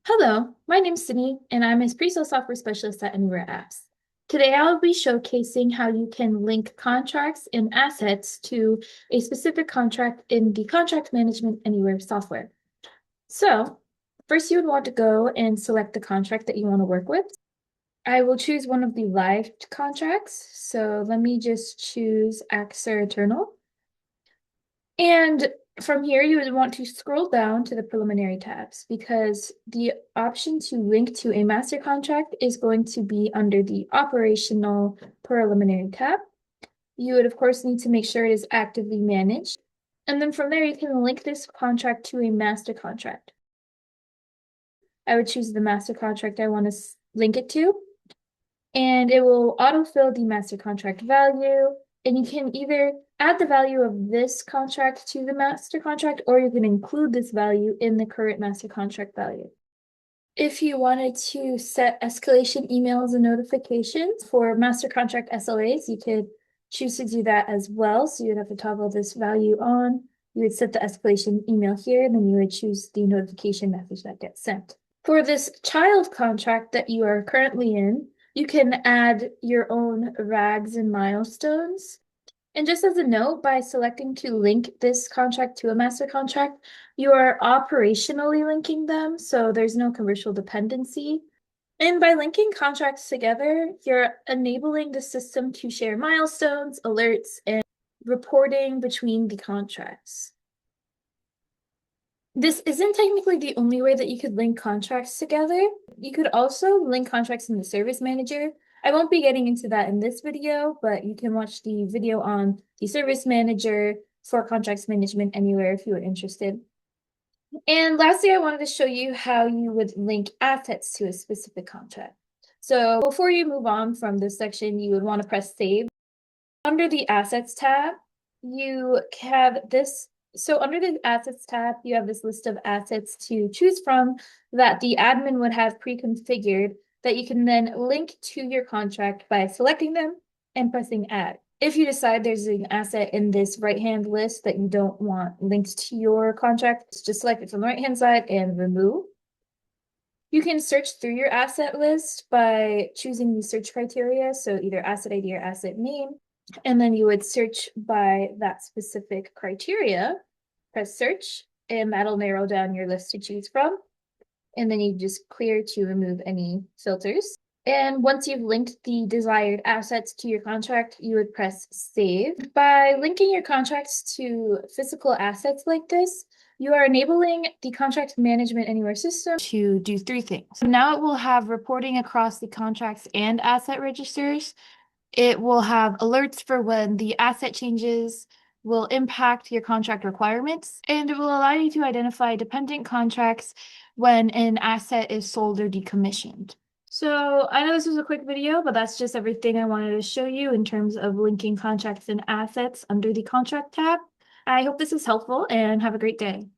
Hello, my name's Sydney, and I'm a pre-sale software specialist at AnyWare Apps. Today, I'll be showcasing how you can link contracts and assets to a specific contract in the Contract Management Anywhere software. So, first you would want to go and select the contract that you want to work with. I will choose one of the live contracts. So let me just choose AXA Eternal. And from here, you would want to scroll down to the preliminary tabs because the option to link to a master contract is going to be under the operational preliminary tab. You would, of course, need to make sure it is actively managed. And then from there, you can link this contract to a master contract. I would choose the master contract I want to link it to, and it will autofill the master contract value. And you can either add the value of this contract to the master contract, or you can include this value in the current master contract value. If you wanted to set escalation emails and notifications for master contract SLAs, you could choose to do that as well. So you'd have to toggle this value on. You would set the escalation email here, and then you would choose the notification message that gets sent. For this child contract that you are currently in, you can add your own RAGs and milestones. And just as a note, by selecting to link this contract to a master contract, you are operationally linking them, so there's no commercial dependency. And by linking contracts together, you're enabling the system to share milestones, alerts, and reporting between the contracts. This isn't technically the only way that you could link contracts together. You could also link contracts in the Service Manager. I won't be getting into that in this video, but you can watch the video on the Service Manager for Contracts Management Anywhere if you are interested. And lastly, I wanted to show you how you would link assets to a specific contract. So before you move on from this section, you would want to press Save. Under the Assets tab, you have this. So under the Assets tab, you have this list of assets to choose from that the admin would have pre-configured that you can then link to your contract by selecting them and pressing Add. If you decide there's an asset in this right-hand list that you don't want linked to your contract, just select it from the right-hand side and remove. You can search through your asset list by choosing the search criteria, so either asset ID or asset name, and then you would search by that specific criteria, press search, and that'll narrow down your list to choose from. And then you just clear to remove any filters. And once you've linked the desired assets to your contract, you would press Save. By linking your contracts to physical assets like this, you are enabling the Contract Management Anywhere system to do three things. Now it will have reporting across the contracts and asset registers. It will have alerts for when the asset changes will impact your contract requirements, and it will allow you to identify dependent contracts when an asset is sold or decommissioned. So I know this was a quick video, but that's just everything I wanted to show you in terms of linking contracts and assets under the contract tab. I hope this is helpful and have a great day.